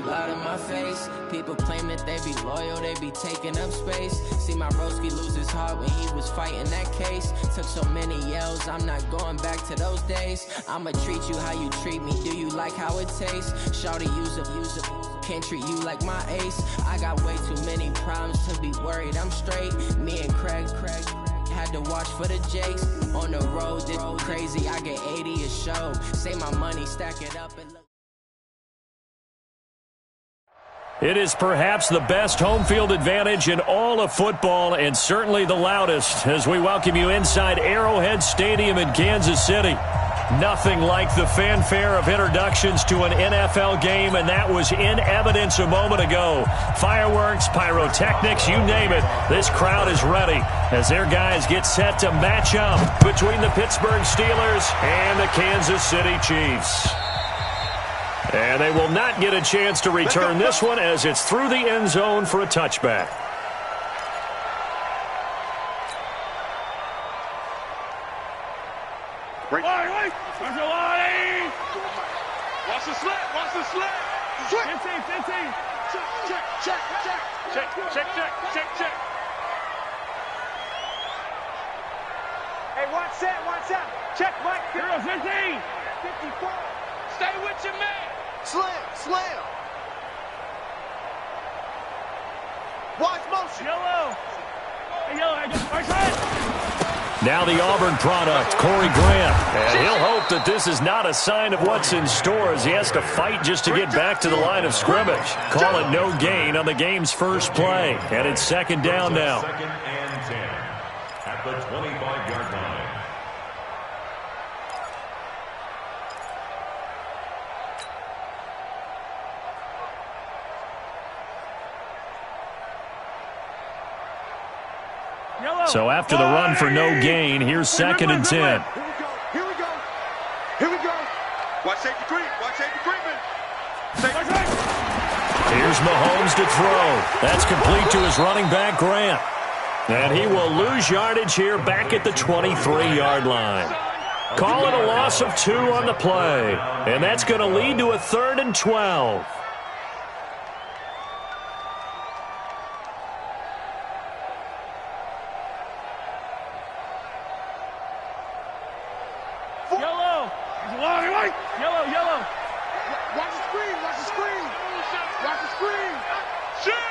loud in my face. People claim that they be loyal, they be taking up space. See my broski lose his heart when he was fighting that case. Took so many yells, I'm not going back to those days. I'ma treat you how you treat me, do you like how it tastes? Shawty, use up, can't treat you like my ace. I got way too many problems to be worried, I'm straight. Me and Craig had to watch for the Jakes. On the road, this crazy, I get 80 a show. Save my money, stack it up and look. It is perhaps the best home field advantage in all of football, and certainly the loudest, as we welcome you inside Arrowhead Stadium in Kansas City. Nothing like the fanfare of introductions to an NFL game, and that was in evidence a moment ago. Fireworks, pyrotechnics, you name it. This crowd is ready as their guys get set to match up between the Pittsburgh Steelers and the Kansas City Chiefs. And they will not get a chance to return this one as it's through the end zone for a touchback. Watch the slip, watch the slip. 15. Check. Hey, watch that. Check, Mike. 15. 54. Stay with your man. Slam. Watch motion. Yellow. Hey, yellow, I just first head. Now the Auburn product, Corey Grant. And he'll hope that this is not a sign of what's in store as he has to fight just to get back to the line of scrimmage. Call it no gain on the game's first play. And it's second down now. Second and 10 at the 25-yard line. So after the run for no gain, here's second and 10. Here we go. Watch safety creep. Here's Mahomes to throw. That's complete to his running back, Grant. And he will lose yardage here back at the 23-yard line. Call it a loss of 2 on the play. And that's going to lead to a 3rd and 12. Yellow. Watch the screen. Shoot.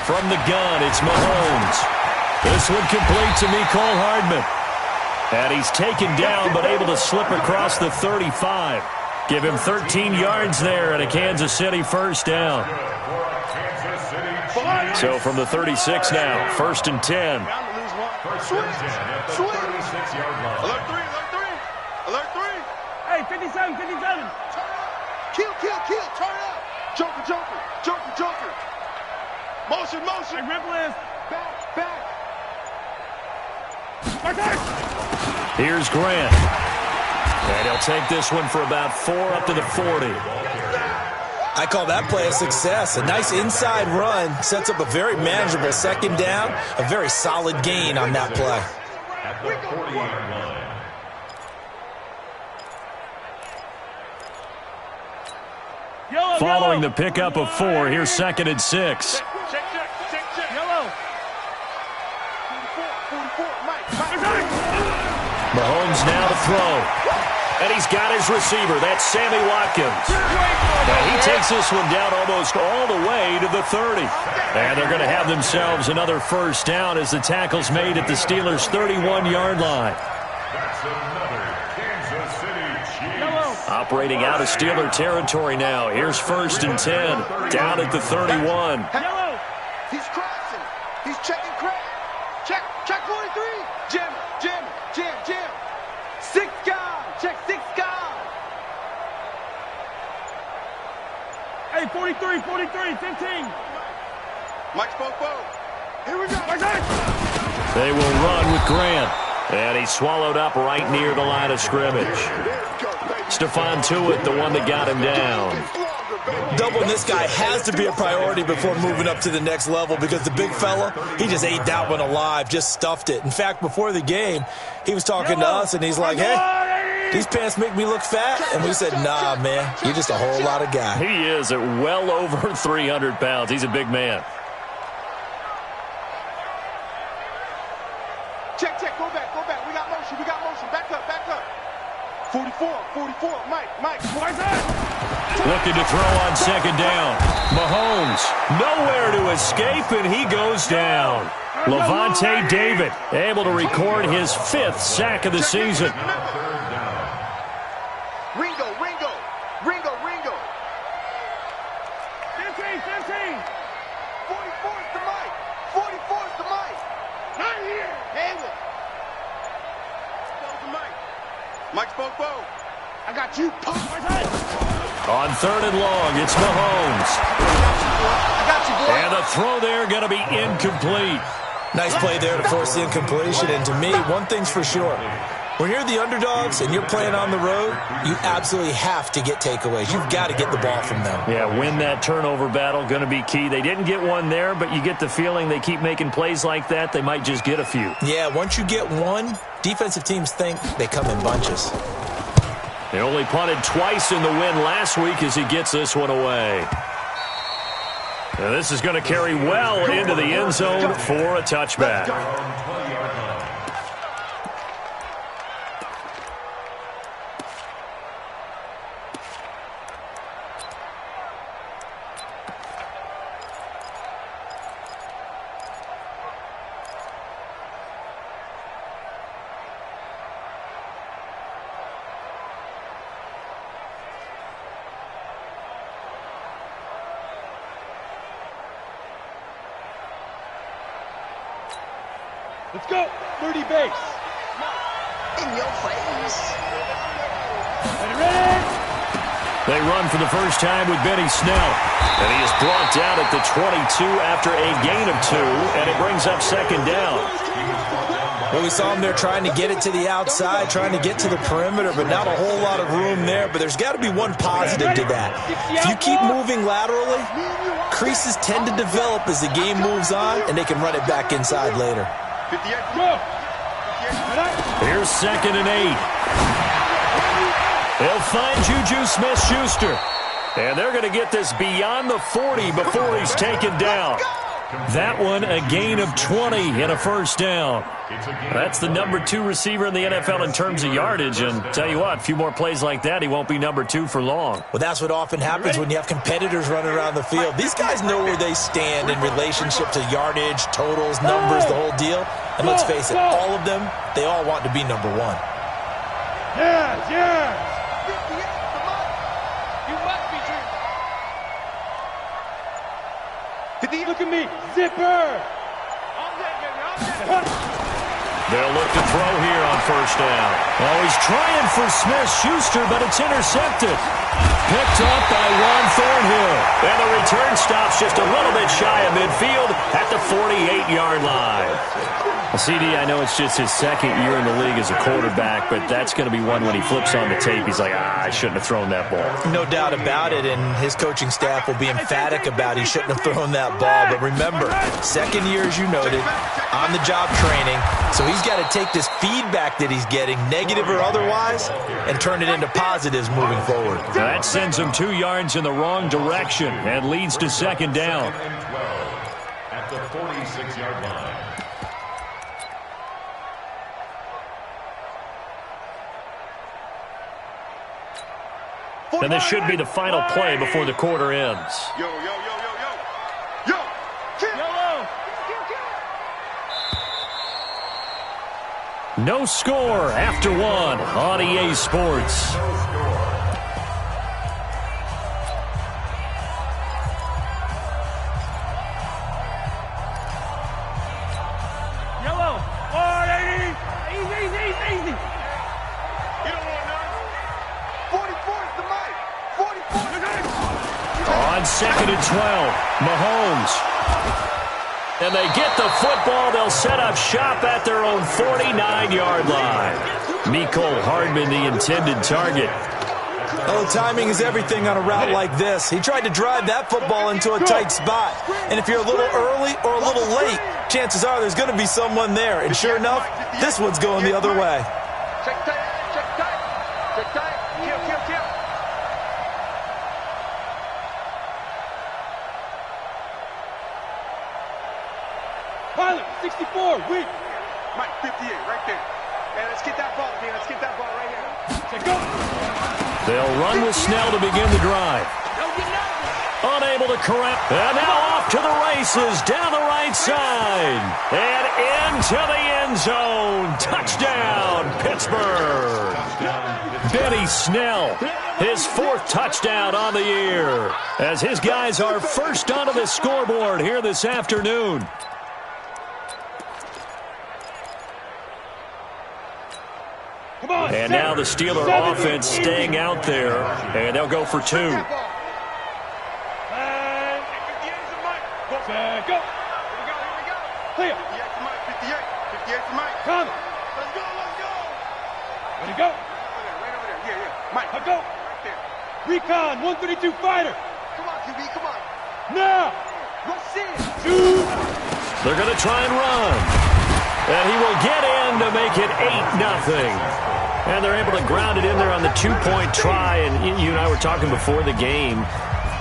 From the gun, it's Mahomes. This one complete to Mecole Hardman. And he's taken down but able to slip across the 35. Give him 13 yards there and a Kansas City first down. So from the 36 now, 1st and 10. Alert 3. Hey, 57. Kill. Turn up. Joker. Motion. Hey, Ripple is. Back. Here's Grant. And he'll take this one for about 4 up to the 40. I call that play a success. A nice inside run sets up a very manageable second down. A very solid gain on that play. At the 40-yard line. Following the pickup of 4, here's 2nd and 6. Check. Yellow. 44. Mike. Mahomes now to throw. And he's got his receiver. That's Sammy Watkins. And he takes this one down almost all the way to the 30. And they're going to have themselves another first down as the tackle's made at the Steelers' 31-yard line. That's another Kansas City Chiefs. Operating out of Steeler territory now. Here's 1st and 10. Down at the 31. Yellow. He's crossing. He's checking crack. Check 43. Jim. 6 guy. Check 6 guy. Hey, 43, 15. Mike Spopo. Here we go. They will run with Grant. And he's swallowed up right near the line of scrimmage. Stephon Tuitt, the one that got him down. Doubling this guy has to be a priority before moving up to the next level because the big fella, he just ate that one alive, just stuffed it. In fact, before the game, he was talking to us, and he's like, hey, these pants make me look fat. And we said, nah, man, you're just a whole lot of guy. He is at well over 300 pounds. He's a big man. Check, go back. We got motion. Back up. 44, Mike. Looking to throw on second down. Mahomes, nowhere to escape, and he goes down. Levante David, able to record his 5th sack of the season. Ringo. 15. 44's the Mike. Not here. Handle it. Mike's both. I got you. On 3rd and long, it's Mahomes. I got you, boy. And the throw there going to be incomplete. Nice play there to force the incompletion. And to me, one thing's for sure. When you're the underdogs and you're playing on the road, you absolutely have to get takeaways. You've got to get the ball from them. Yeah, win that turnover battle, going to be key. They didn't get one there, but you get the feeling they keep making plays like that, they might just get a few. Yeah, once you get one, defensive teams think they come in bunches. They only punted twice in the win last week as he gets this one away. Now this is going to carry well into the end zone for a touchback. Let's go. 30 base. In your face. Ready? They run for the first time with Benny Snell. And he is brought down at the 22 after a gain of 2, and it brings up second down. Well, we saw him there trying to get it to the outside, trying to get to the perimeter, but not a whole lot of room there. But there's got to be one positive to that. If you keep moving laterally, creases tend to develop as the game moves on, and they can run it back inside later. 58. Here's 2nd and 8. They'll find Juju Smith-Schuster. And they're going to get this beyond the 40 before he's taken down. That one, a gain of 20 and a first down. That's the number 2 receiver in the NFL in terms of yardage. And tell you what, a few more plays like that, he won't be number 2 for long. Well, that's what often happens when you have competitors running around the field. These guys know where they stand in relationship to yardage, totals, numbers, the whole deal. And let's face it, all of them, they all want to be number 1. Yes. You must be true. Look at me. Zipper. They'll look to throw here on first down. Oh, he's trying for Smith-Schuster, but it's intercepted. Picked up by Juan Thornhill. And the return stops just a little bit shy of midfield at the 48-yard line. Well, CD, I know it's just his 2nd year in the league as a quarterback, but that's going to be one when he flips on the tape. He's like, I shouldn't have thrown that ball. No doubt about it, and his coaching staff will be emphatic about he shouldn't have thrown that ball. But remember, 2nd year, as you noted, on-the-job training. So he's got to take this feedback that he's getting, negative or otherwise, and turn it into positives moving forward. That sends him 2 yards in the wrong direction and leads to second down. At the 46-yard line. And this should be the final play before the quarter ends. Yo. No score after 1 on EA Sports. Yellow. 480. Easy. You don't want none. 44 is the mic. 44. On 2nd and 12, Mahomes. And they get the football. They'll set up shop at their own 49-yard line. Mecole Hardman, the intended target. Oh, timing is everything on a route like this. He tried to drive that football into a tight spot. And if you're a little early or a little late, chances are there's going to be someone there. And sure enough, this one's going the other way. Check tight. Sit tight. Kill. Pilot, 64, weak. Mike, 58, right there. Hey, let's get that ball, man. Let's get that ball right here. Check go. They'll run with Snell to begin the drive. Unable to correct. And now off to the races down the right side. And into the end zone. Touchdown, Pittsburgh. Benny Snell, his 4th touchdown on the year. As his guys are first onto the scoreboard here this afternoon. And now the Steeler offense staying out there. And they'll go for 2. Go. Here we go. Clear. 58 to Mike. 58 to Mike. Come. Let's go. Ready to go. Right over there. Yeah. Mike, Go. right there. Recon, 132 fighter. Come on, QB, come on. Now. Let's see it. Shoot. They're going to try and run. And he will get in to make it 8-0. And they're able to ground it in there on the 2-point try. And you and I were talking before the game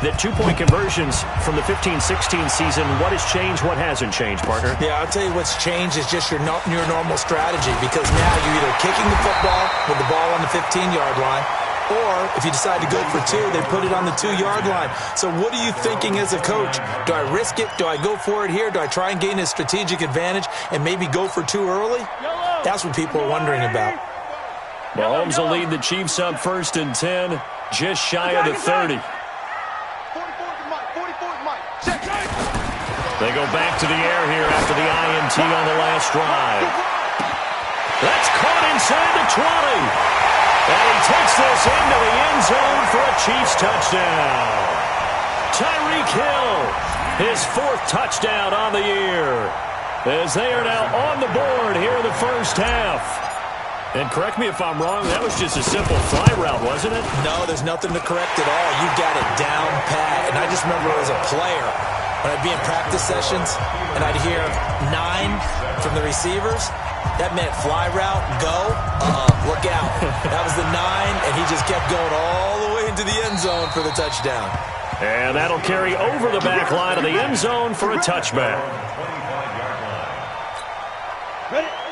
that 2-point conversions from the 15-16 season, what has changed, what hasn't changed, partner? Yeah, I'll tell you what's changed is just your normal strategy, because now you're either kicking the football with the ball on the 15-yard line, or if you decide to go for 2, they put it on the 2-yard line. So what are you thinking as a coach? Do I risk it? Do I go for it here? Do I try and gain a strategic advantage and maybe go for 2 early? That's what people are wondering about. Mahomes will lead the Chiefs up 1st and 10, just shy of the 30. 44 to Mike. Check. They go back to the air here after the INT on the last drive. That's caught inside the 20. And he takes this into the end zone for a Chiefs touchdown. Tyreek Hill, his 4th touchdown on the year, as they are now on the board here in the first half. And correct me if I'm wrong, that was just a simple fly route, wasn't it? No, there's nothing to correct at all. You got it down pat. And I just remember as a player, when I'd be in practice sessions and I'd hear 9 from the receivers, that meant fly route, go, look out. That was the 9, and he just kept going all the way into the end zone for the touchdown. And that'll carry over the back line of the end zone for a touchback.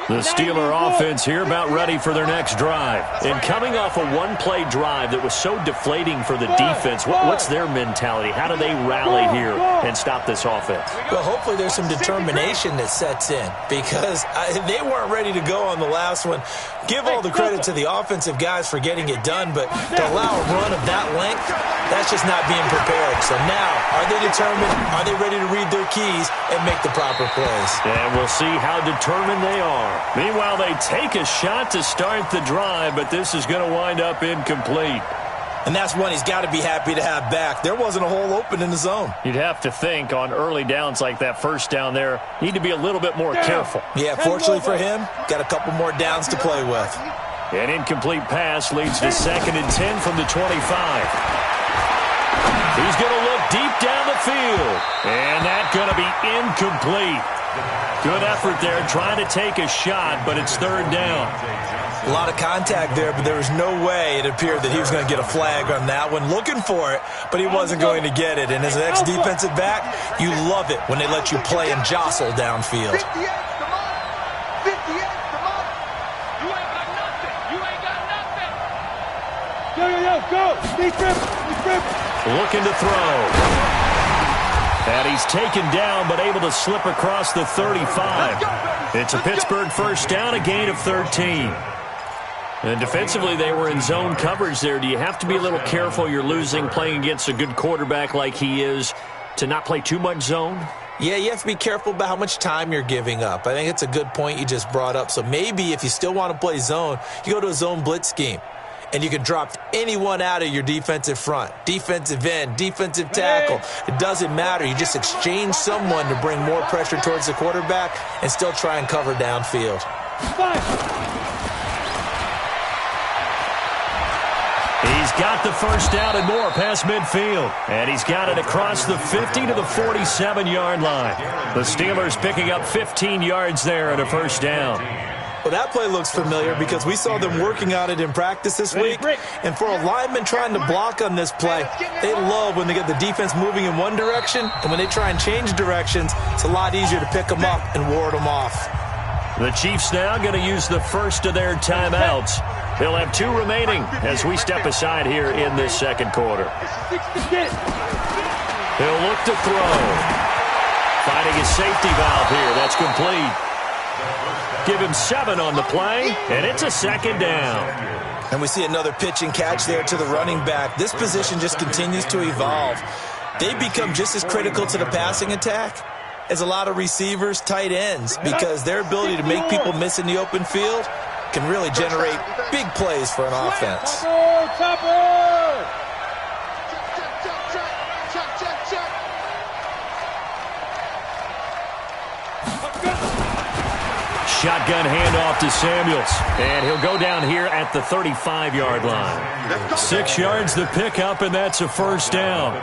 The Steeler offense here about ready for their next drive. And coming off a 1-play drive that was so deflating for the defense, what's their mentality? How do they rally here and stop this offense? Well, hopefully there's some determination that sets in, because they weren't ready to go on the last one. Give all the credit to the offensive guys for getting it done, but to allow a run of that length, that's just not being prepared. So now, are they determined? Are they ready to read their keys and make the proper plays? And we'll see how determined they are. Meanwhile, they take a shot to start the drive, but this is going to wind up incomplete. And that's one he's got to be happy to have back. There wasn't a hole open in the zone. You'd have to think on early downs like that first down there, need to be a little bit more careful. Yeah, fortunately for him, got a couple more downs to play with. An incomplete pass leads to 2nd and 10 from the 25. He's going to look deep down the field, and that's going to be incomplete. Good effort there, trying to take a shot, but it's 3rd down. A lot of contact there, but there was no way it appeared that he was going to get a flag on that one. Looking for it, but he wasn't going to get it. And as an ex-defensive back, you love it when they let you play and jostle downfield. 58, come on. 58, come on. You ain't got nothing. You ain't got nothing. Go. Defense. Looking to throw. And he's taken down, but able to slip across the 35. It's a Pittsburgh first down, a gain of 13. And defensively, they were in zone coverage there. Do you have to be a little careful? You're losing, playing against a good quarterback like he is, to not play too much zone? Yeah, you have to be careful about how much time you're giving up. I think it's a good point you just brought up. So maybe if you still want to play zone, you go to a zone blitz scheme. And you can drop anyone out of your defensive front, defensive end, defensive tackle. It doesn't matter. You just exchange someone to bring more pressure towards the quarterback and still try and cover downfield. He's got the first down and more past midfield. And he's got it across the 50 to the 47-yard line. The Steelers picking up 15 yards there and a first down. Well, that play looks familiar because we saw them working on it in practice this week. And for a lineman trying to block on this play, they love when they get the defense moving in one direction, and when they try and change directions, it's a lot easier to pick them up and ward them off. The Chiefs now going to use the first of their timeouts. They'll have 2 remaining as we step aside here in this second quarter. He'll look to throw. Finding a safety valve here. That's complete. Give him 7 on the play, and it's a second down. And we see another pitch and catch there to the running back. This position just continues to evolve. They become just as critical to the passing attack as a lot of receivers, tight ends, because their ability to make people miss in the open field can really generate big plays for an offense. Shotgun handoff to Samuels, and he'll go down here at the 35-yard line. 6 yards the pickup, and that's a first down.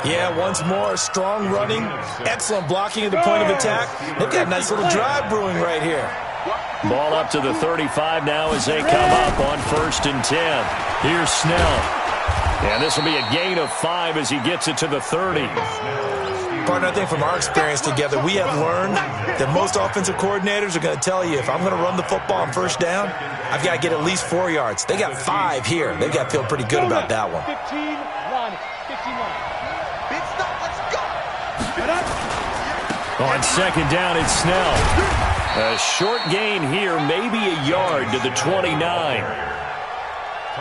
Yeah, once more, strong running, excellent blocking at the point of attack. They've got a nice little drive brewing right here. Ball up to the 35 now as they come up on 1st and 10. Here's Snell. And this will be a gain of 5 as he gets it to the 30. Partner, I think from our experience together, we have learned that most offensive coordinators are going to tell you, if I'm going to run the football on 1st down, I've got to get at least 4 yards. They got 5 here. They've got to feel pretty good about that one. 15 line. Big stop, let's go. On 2nd down, it's Snell. A short gain here, maybe a yard to the 29.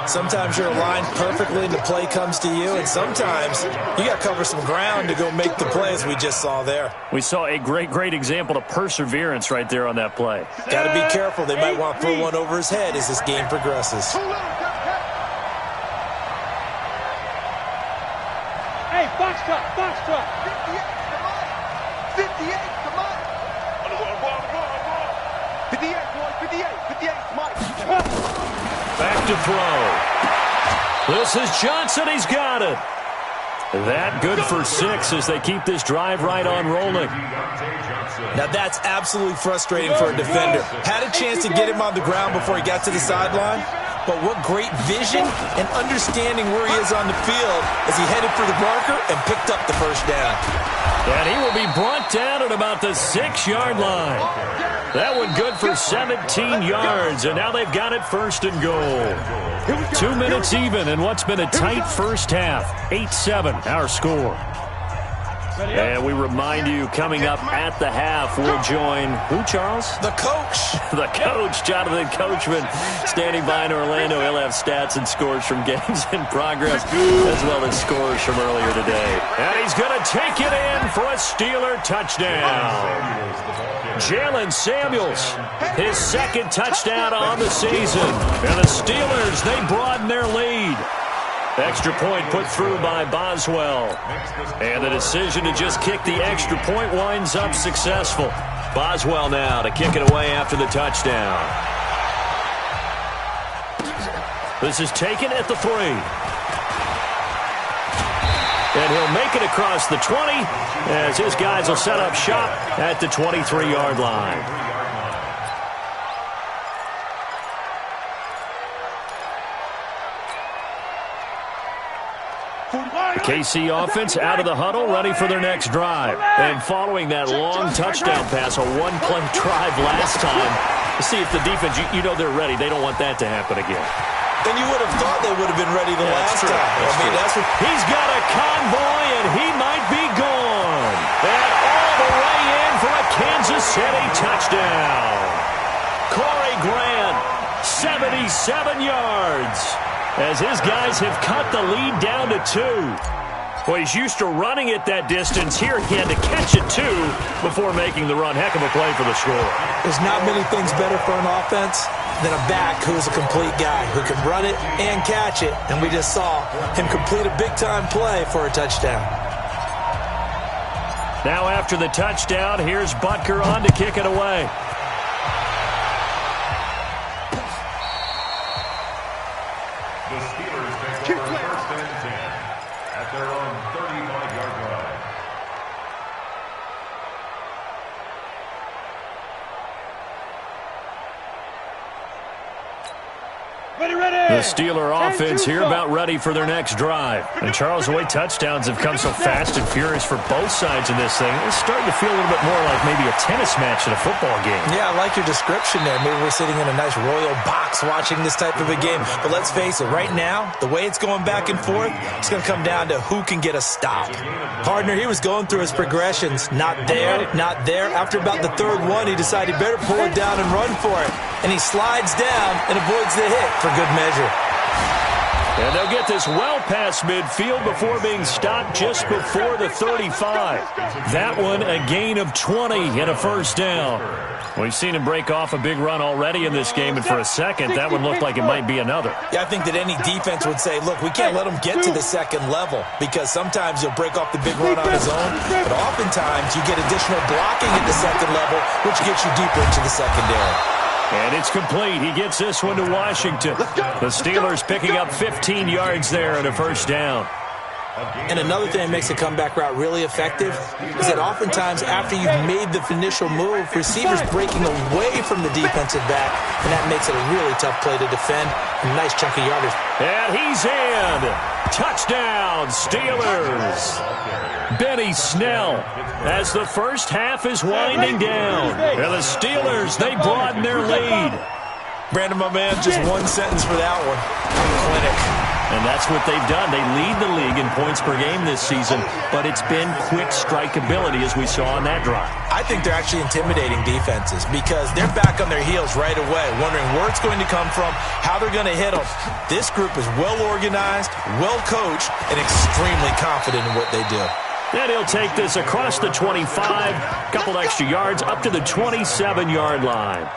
Sometimes you're aligned perfectly and the play comes to you, and sometimes you got to cover some ground to go make the play, as we just saw there. We saw a great example of perseverance right there on that play. Got to be careful. They might want to throw one over his head as this game progresses. Hey, box truck. 58, come on. 58, boy, 58, Mike. Back to throw. This is Johnson. He's got it. That good for 6 as they keep this drive right on rolling. Now that's absolutely frustrating for a defender. Had a chance to get him on the ground before he got to the sideline, but what great vision and understanding where he is on the field as he headed for the marker and picked up the first down. And he will be brought down at about the 6-yard line. That one good for 17 yards, and now they've got it 1st and goal. 2 minutes even in what's been a tight first half. 8-7, our score. And we remind you, coming up at the half, we'll join who, Charles? The coach. The coach, Jonathan Coachman, standing by in Orlando. He'll have stats and scores from games in progress, as well as scores from earlier today. And he's going to take it in for a Steeler touchdown. Jalen Samuels, his 2nd touchdown on the season. And the Steelers, they broaden their lead. Extra point put through by Boswell. And the decision to just kick the extra point winds up successful. Boswell now to kick it away after the touchdown. This is taken at the 3. And he'll make it across the 20 as his guys will set up shop at the 23-yard line. The KC offense out of the huddle, ready for their next drive. And following that long touchdown pass, a one-play drive last time, to see if the defense, you know they're ready. They don't want that to happen again. And you would have thought they would have been ready the last time. That's what he's got a convoy, and he might be gone. And all the way in for a Kansas City touchdown. Corey Grant, 77 yards. As his guys have cut the lead down to 2. Well, he's used to running it that distance. Here he had to catch it 2 before making the run. Heck of a play for the score. There's not many things better for an offense than a back who's a complete guy who can run it and catch it. And we just saw him complete a big-time play for a touchdown. Now after the touchdown, here's Butker on to kick it away. The Steelers take over 1st and 10 at their own 35-yard line. The Steeler offense here about ready for their next drive. And Charles, the way touchdowns have come so fast and furious for both sides in this thing, it's starting to feel a little bit more like maybe a tennis match in a football game. Yeah, I like your description there. Maybe we're sitting in a nice royal box watching this type of a game. But let's face it, right now, the way it's going back and forth, it's going to come down to who can get a stop. Hardner, he was going through his progressions. Not there, not there. After about the third one, he decided he better pull it down and run for it. And he slides down and avoids the hit for good measure. And they'll get this well past midfield before being stopped just before the 35. That one a gain of 20 and a first down. We've seen him break off a big run already in this game, and for a second, that one looked like it might be another. Yeah, I think that any defense would say, look, we can't let him get to the second level because sometimes he'll break off the big run on his own, but oftentimes you get additional blocking at the second level, which gets you deeper into the secondary. And it's complete. He gets this one to Washington. The Steelers picking up 15 yards there and a first down. And another thing that makes a comeback route really effective is that oftentimes after you've made the initial move, receivers breaking away from the defensive back, and that makes it a really tough play to defend. A nice chunk of yardage. And he's in. Touchdown, Steelers. Benny Snell as the first half is winding down. And the Steelers, they broaden their lead. Brandon, my man, just one sentence for that one. Clinic. And that's what they've done. They lead the league in points per game this season, but it's been quick strikeability as we saw on that drive. I think they're actually intimidating defenses because they're back on their heels right away, wondering where it's going to come from, how they're going to hit them. This group is well organized, well coached, and extremely confident in what they do. And he'll take this across the 25, couple extra yards up to the 27-yard line.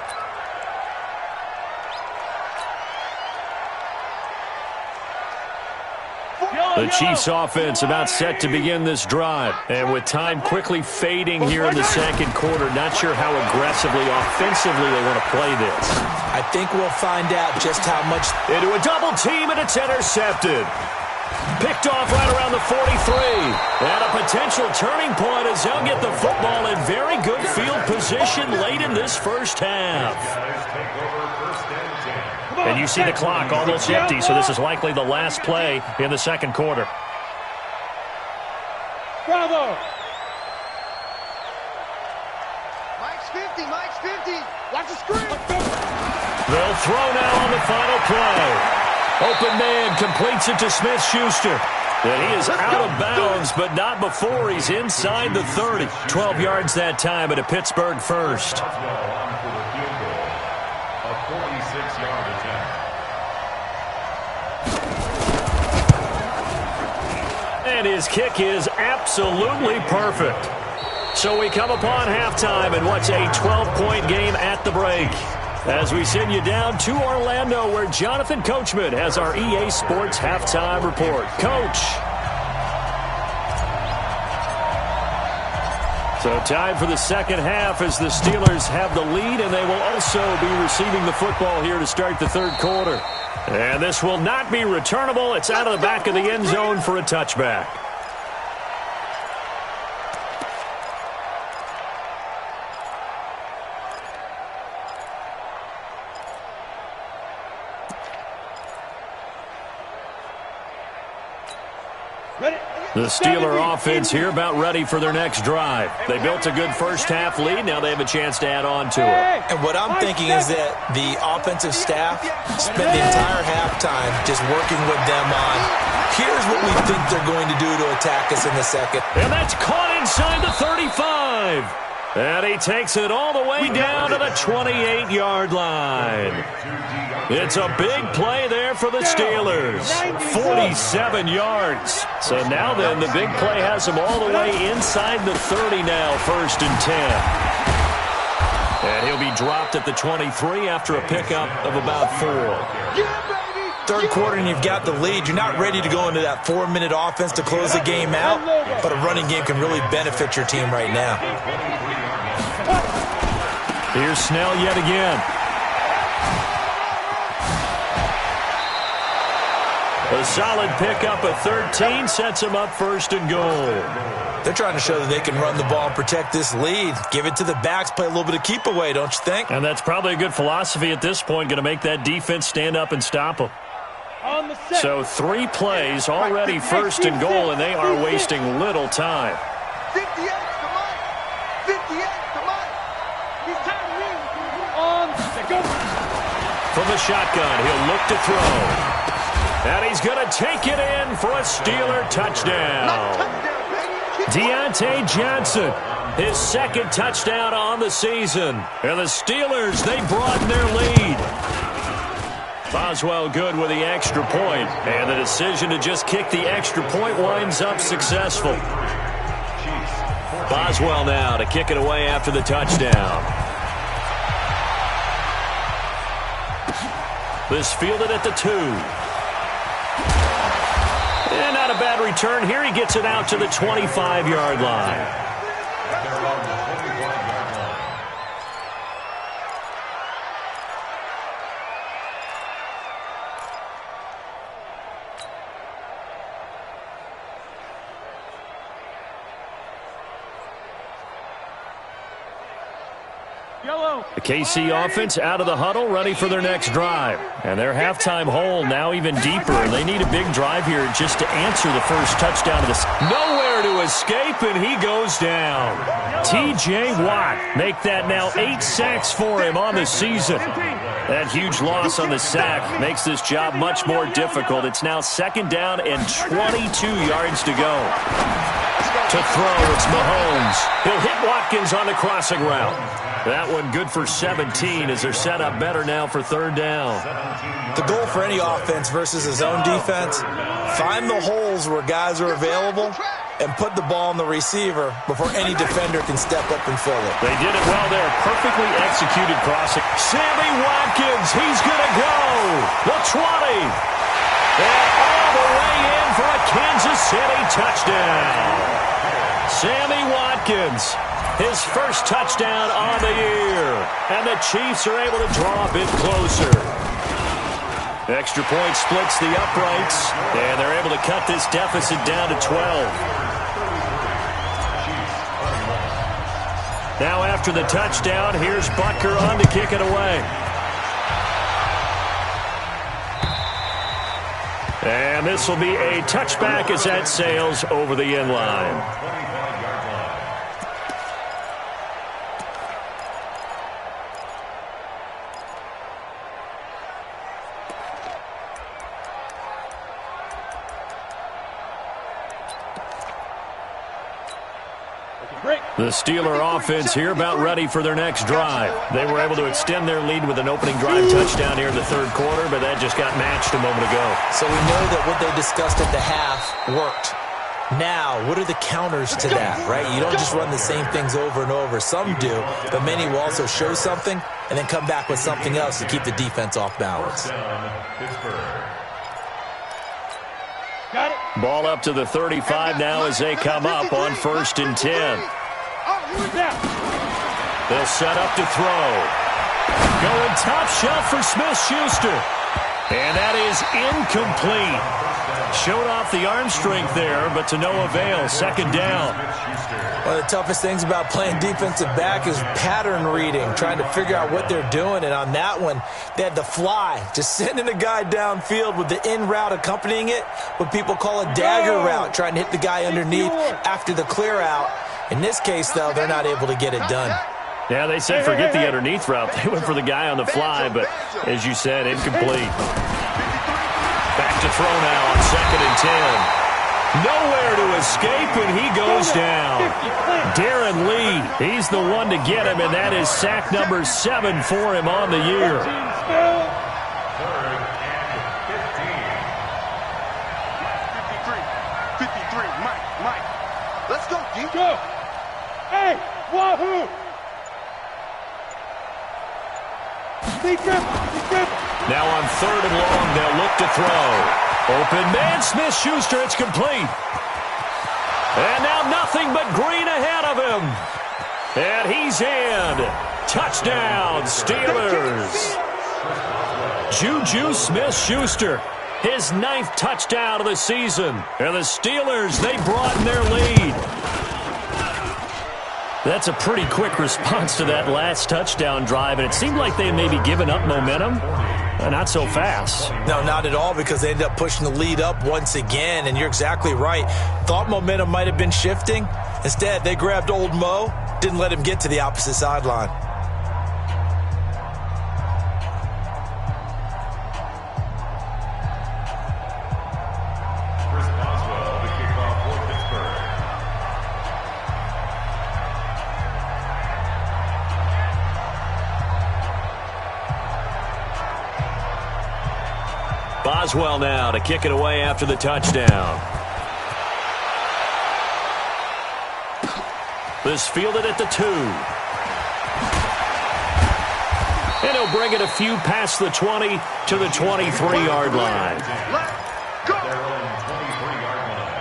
The Chiefs offense about set to begin this drive. And with time quickly fading here in the second quarter, not sure how aggressively, offensively they want to play this. I think we'll find out just how much. Into a double team, and it's intercepted. Picked off right around the 43. And a potential turning point as they'll get the football in very good field position late in this first half. And you see the clock almost empty, so this is likely the last play in the second quarter. Bravo! Mike's 50, Mike's 50. Watch the screen. They'll throw now on the final play. Open man completes it to Smith-Schuster. And he is out of bounds, but not before he's inside the 30. 12 yards that time at a Pittsburgh first. And his kick is absolutely perfect. So we come upon halftime in what's a 12-point game at the break. As we send you down to Orlando, where Jonathan Coachman has our EA Sports halftime report. Coach. So time for the second half as the Steelers have the lead, and they will also be receiving the football here to start the third quarter. And this will not be returnable. It's out of the back of the end zone for a touchback. The Steeler offense here about ready for their next drive. They built a good first half lead. Now they have a chance to add on to it. And what I'm thinking is that the offensive staff spent the entire halftime just working with them on, here's what we think they're going to do to attack us in the second. And that's caught inside the 35. And he takes it all the way down to the 28-yard line. It's a big play there for the Steelers. 47 yards. So now then, the big play has them all the way inside the 30 now, 1st and 10. And he'll be dropped at the 23 after a pickup of about 4. Third quarter and you've got the lead. You're not ready to go into that 4-minute offense to close the game out, but a running game can really benefit your team right now. Here's Snell yet again. A solid pickup of 13 sets them up first and goal. They're trying to show that they can run the ball and protect this lead. Give it to the backs, play a little bit of keep away, don't you think? And that's probably a good philosophy at this point, going to make that defense stand up and stop them. So 3 plays already first and goal, and they are wasting little time. 58 to Mike. 58 to Mike. He's time to go. From the shotgun, he'll look to throw. And he's going to take it in for a Steeler touchdown. Deontay Johnson, his second touchdown on the season. And the Steelers, they broaden their lead. Boswell good with the extra point. And the decision to just kick the extra point winds up successful. Boswell now to kick it away after the touchdown. This fielded at the 2. And not a bad return here. He gets it out to the 25-yard line. The KC offense out of the huddle, ready for their next drive. And their halftime hole now even deeper, and they need a big drive here just to answer the first touchdown of this. Nowhere to escape, and he goes down. T.J. Watt make that now 8 sacks for him on the season. That huge loss on the sack makes this job much more difficult. It's now 2nd down and 22 yards to go. To throw, it's Mahomes. He'll hit Watkins on the crossing route. That one good for 17 as they're set up better now for 3rd down. The goal for any offense versus a zone defense, find the holes where guys are available and put the ball on the receiver before any defender can step up and fill it. They did it well there. Perfectly executed crossing. Sammy Watkins, he's going to go. The 20. And all the way in for a Kansas City touchdown. Sammy Watkins, his first touchdown on the year. And the Chiefs are able to draw a bit closer. Extra point splits the uprights, and they're able to cut this deficit down to 12. Now after the touchdown, here's Butker on to kick it away. And this will be a touchback as that sails over the end line. The Steeler offense here about ready for their next drive. They were able to extend their lead with an opening drive touchdown here in the 3rd quarter, but that just got matched a moment ago. So we know that what they discussed at the half worked. Now, what are the counters to that, right? You don't just run the same things over and over. Some do, but many will also show something and then come back with something else to keep the defense off balance. Ball up to the 35 now as they come up on 1st and 10. They'll set up to throw. Going top shelf for Smith-Schuster. And that is incomplete. Showed off the arm strength there, but to no avail. 2nd down. One of the toughest things about playing defensive back is pattern reading, trying to figure out what they're doing. And on that one, they had to fly, just sending a guy downfield with the in route accompanying it, what people call a dagger route, trying to hit the guy underneath after the clear out. In this case, though, they're not able to get it done. Yeah, they said forget the underneath route. They went for the guy on the fly, but as you said, incomplete. Back to throw now on 2nd and 10. Nowhere to escape, and he goes down. Darren Lee, he's the one to get him, and that is sack number 7 for him on the year. 3rd and 53, Mike. Let's go, D. Go. Hey, wahoo! Now on 3rd and long, they'll look to throw. Open man, Smith-Schuster, it's complete. And now nothing but green ahead of him. And he's in. Touchdown, Steelers. Juju Smith-Schuster. his 9th touchdown of the season. And the Steelers, they broaden their lead. That's a pretty quick response to that last touchdown drive, and it seemed like they had maybe given up momentum. Not so fast. No, not at all, because they ended up pushing the lead up once again, and you're exactly right. Thought momentum might have been shifting. Instead, they grabbed old Mo, didn't let him get to the opposite sideline. Boswell now to kick it away after the touchdown. This fielded at the 2. And he'll bring it a few past the 20 to the 23-yard line. Let's go! Their own 23-yard line.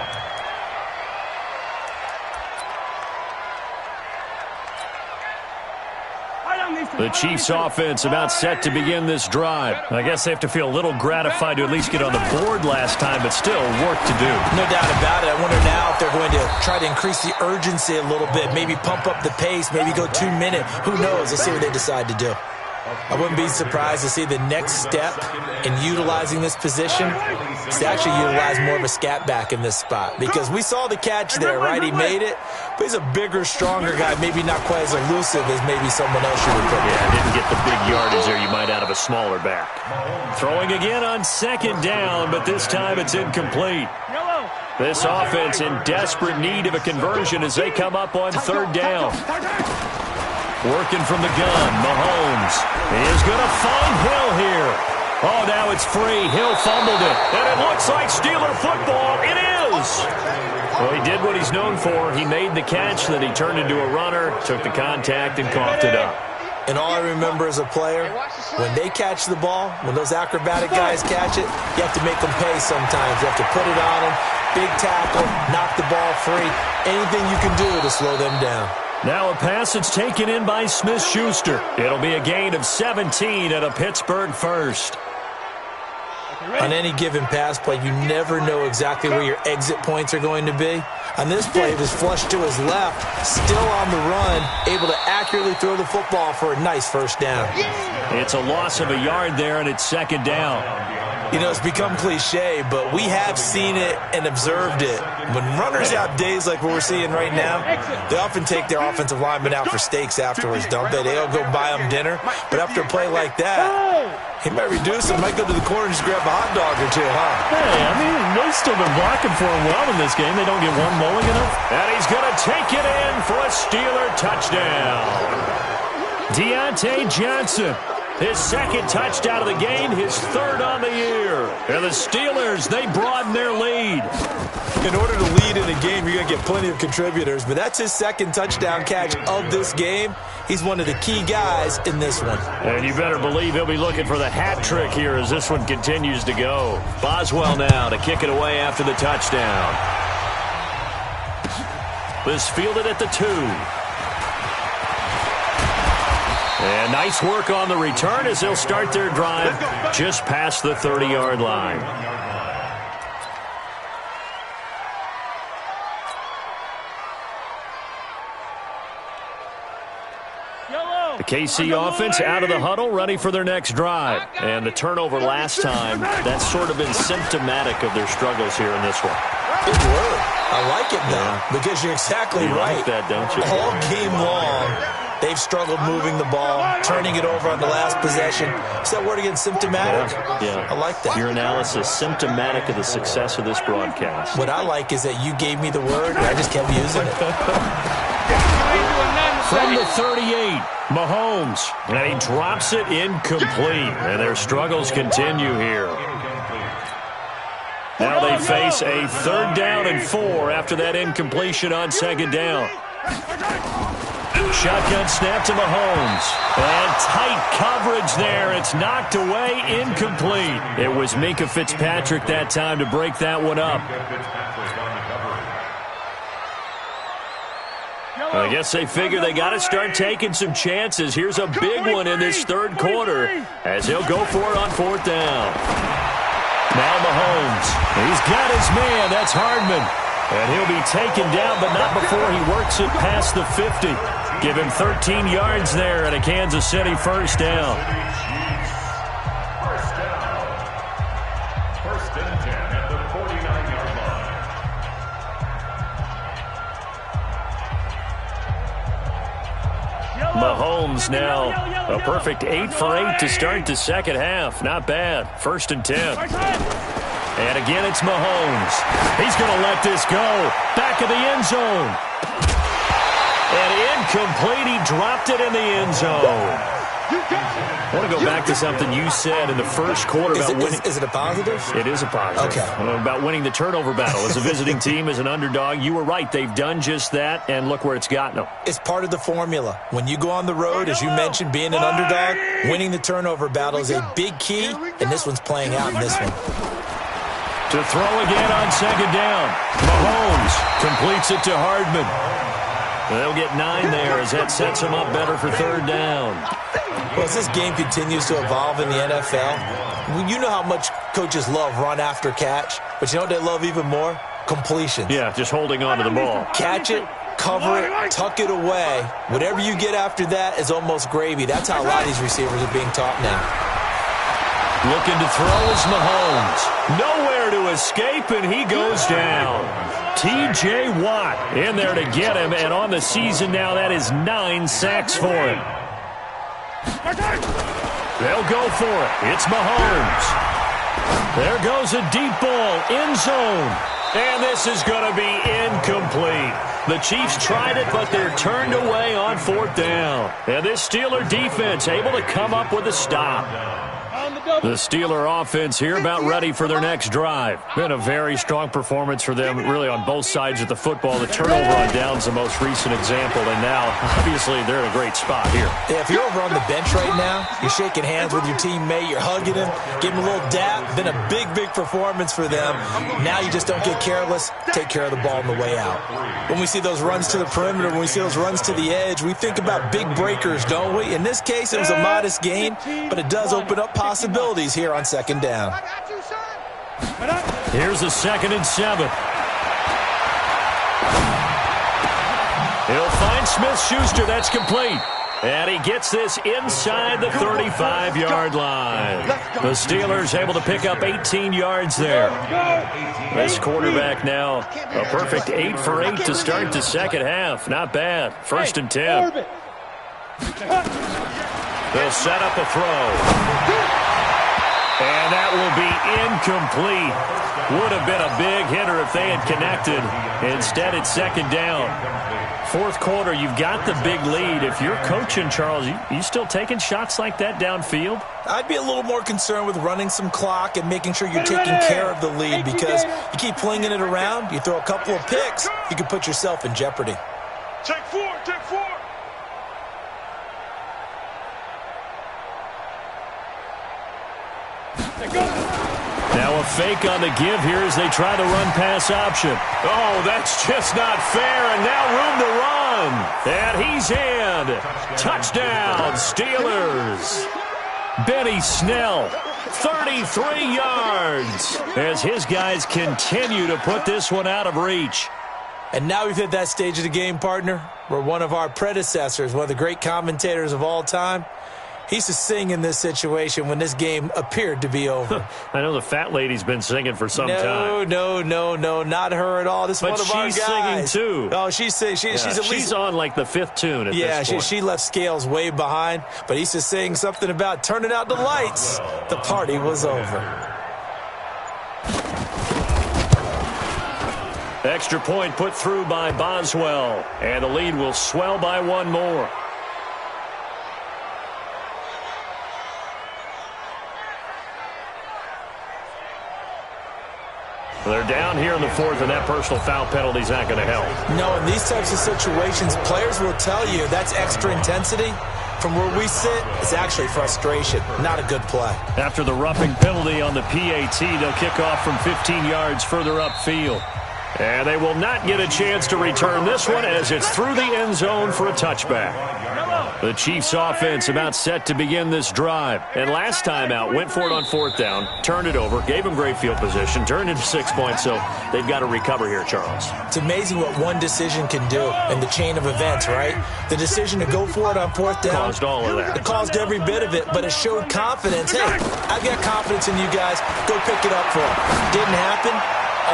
The Chiefs offense about set to begin this drive. I guess they have to feel a little gratified to at least get on the board last time, but still work to do. No doubt about it. I wonder now if they're going to try to increase the urgency a little bit, maybe pump up the pace, maybe go 2 minute. Who knows? Let's see what they decide to do. I wouldn't be surprised to see the next step in utilizing this position is to actually utilize more of a scat back in this spot, because we saw the catch there, right? He made it, but he's a bigger, stronger guy, maybe not quite as elusive as maybe someone else you would put there. Yeah, didn't get the big yardage there you might out of a smaller back. Throwing again on 2nd down, but this time it's incomplete. This offense in desperate need of a conversion as they come up on 3rd down. Working from the gun, Mahomes is going to find Hill here. Oh, now it's free. Hill fumbled it. And it looks like Steeler football. It is. Well, he did what he's known for. He made the catch, then he turned into a runner, took the contact, and coughed it up. And all I remember as a player, when they catch the ball, when those acrobatic guys catch it, you have to make them pay sometimes. You have to put it on them, big tackle, knock the ball free, anything you can do to slow them down. Now a pass that's taken in by Smith-Schuster. It'll be a gain of 17 at a Pittsburgh first. On any given pass play, you never know exactly where your exit points are going to be. On this play, it was flushed to his left, still on the run, able to accurately throw the football for a nice 1st down. It's a loss of a yard there, and it's 2nd down. You know, it's become cliche, but we have seen it and observed it. When runners have days like what we're seeing right now, they often take their offensive linemen out for steaks afterwards, don't they? They'll go buy them dinner. But after a play like that, he might reduce it, might go to the corner and just grab a hot dog or 2, huh? Hey, I mean, they've still been blocking for him well in this game. They don't get one mulligan enough. And he's going to take it in for a Steeler touchdown. Deontay Johnson. His 2nd touchdown of the game, his 3rd on the year. And the Steelers, they broaden their lead. In order to lead in a game, you're going to get plenty of contributors, but that's his 2nd touchdown catch of this game. He's one of the key guys in this one. And you better believe he'll be looking for the hat trick here as this one continues to go. Boswell now to kick it away after the touchdown. This fielded at the 2. And nice work on the return as they'll start their drive just past the 30-yard line. The KC offense out of the huddle, ready for their next drive. And the turnover last time, that's sort of been symptomatic of their struggles here in this one. Good word. I like it, though, because you're exactly right. Like that, don't you? All game long, they've struggled moving the ball, turning it over on the last possession. Is that word again, symptomatic? Yeah. I like that. Your analysis, symptomatic of the success of this broadcast. What I like is that you gave me the word, and I just kept using it. From the 38, Mahomes, and he drops it incomplete. And their struggles continue here. Now they face a 3rd down and 4 after that incompletion on 2nd down. Shotgun snap to Mahomes. And tight coverage there. It's knocked away, incomplete. It was Minkah Fitzpatrick that time to break that one up. I guess they figure they got to start taking some chances. Here's a big one in this 3rd quarter as he'll go for it on 4th down. Now Mahomes. He's got his man. That's Hardman. And he'll be taken down, but not before he works it past the 50. Give him 13 yards there and a Kansas City first down. First and 10 at the 49-yard line. Mahomes now a perfect 8 for 8 to start the second half. Not bad. First and 10. And again, it's Mahomes. He's going to let this go. Back of the end zone. And incomplete. He dropped it in the end zone. I want to go back to something you said in the first quarter about winning. Is it a positive? It is a positive. Okay. About winning the turnover battle. As a visiting team, as an underdog, you were right. They've done just that, and look where it's gotten them. It's part of the formula. When you go on the road, as you mentioned, being an underdog, winning the turnover battle is a big key, and this one's playing out in this one. To throw again on second down. Mahomes completes it to Hardman. They'll get 9 there as that sets them up better for third down. Well, as this game continues to evolve in the NFL, you know how much coaches love run after catch, but you know what they love even more? Completions. Yeah, just holding on to the ball. Catch it, cover it, tuck it away. Whatever you get after that is almost gravy. That's how a lot of these receivers are being taught now. Looking to throw is Mahomes. Nowhere to escape, and he goes down. T.J. Watt in there to get him, and on the season now, that is 9 sacks for him. They'll go for it. It's Mahomes. There goes a deep ball, end zone. And this is going to be incomplete. The Chiefs tried it, but they're turned away on fourth down. And this Steeler defense able to come up with a stop. The Steeler offense here about ready for their next drive. Been a very strong performance for them, really on both sides of the football. The turnover on downs the most recent example, and now, obviously, they're in a great spot here. Yeah, if you're over on the bench right now, you're shaking hands with your teammate, you're hugging him, giving him a little dap. Been a big, big performance for them. Now you just don't get careless. Take care of the ball on the way out. When we see those runs to the perimeter, when we see those runs to the edge, we think about big breakers, don't we? In this case, it was a modest gain, but it does open up possibilities here on second down. Here's a 2nd and 7. He'll find Smith-Schuster. That's complete. And he gets this inside the 35-yard line. The Steelers able to pick up 18 yards there. This quarterback now a perfect 8 for 8 to start the second half. Not bad. First and 10. They'll set up a throw. And that will be incomplete. Would have been a big hitter if they had connected. Instead, it's second down. Fourth quarter, you've got the big lead. If you're coaching, Charles, you still taking shots like that downfield? I'd be a little more concerned with running some clock and making sure you're taking care of the lead, because you keep flinging it around, you throw a couple of picks, you can put yourself in jeopardy. Take 4, take 4. Now a fake on the give here as they try to run pass option. Oh, that's just not fair, and now room to run. And he's in. Touchdown, Steelers. Benny Snell, 33 yards, as his guys continue to put this one out of reach. And now we've hit that stage of the game, partner, where one of our predecessors, one of the great commentators of all time, he used to sing in this situation when this game appeared to be over. I know the fat lady's been singing for some time. No, not her at all. This is one of our guys. But she's singing too. Oh, she's at least... She's on like the 5th tune at this point. She left Scales way behind, but he used to sing something about turning out the lights. The party was over. Extra point put through by Boswell, and the lead will swell by one more. They're down here in the 4th, and that personal foul penalty is not going to help. No, in these types of situations, players will tell you that's extra intensity. From where we sit, it's actually frustration. Not a good play. After the roughing penalty on the PAT, they'll kick off from 15 yards further upfield. And they will not get a chance to return this one as it's through the end zone for a touchback. The Chiefs offense about set to begin this drive. And last time out, went for it on 4th down, turned it over, gave them great field position, turned into 6 points, so they've got to recover here, Charles. It's amazing what one decision can do in the chain of events, right? The decision to go for it on 4th down. Caused all of that. It caused every bit of it, but it showed confidence. Hey, I've got confidence in you guys. Go pick it up for him. Didn't happen.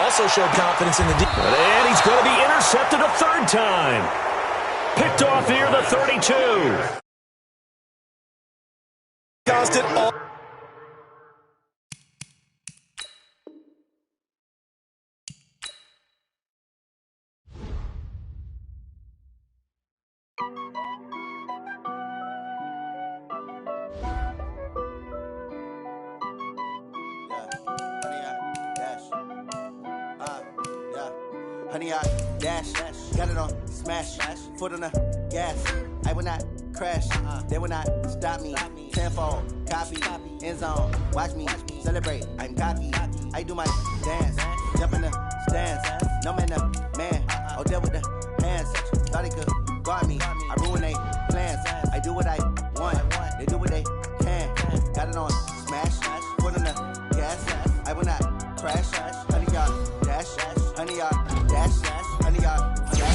Also showed confidence in the defense. And he's going to be intercepted a 3rd time. Picked off near the 32. Constant all. Honey, I dash, got it on smash, foot on the gas. I will not crash, they will not stop me. Tenfold, copy, end zone, watch me celebrate. I'm cocky, I do my dance, jump in the stands. No man, the man, oh deal with the hands. Thought he could guard me, I ruin they plans. I do what I want, they do what they can. Got it on smash, foot on the gas. I will not crash, honey, y'all dash, honey, y'all dash, honey, y'all dash,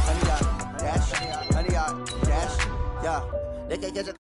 honey, y'all dash, honey, y'all dash, yeah. They can't catch it.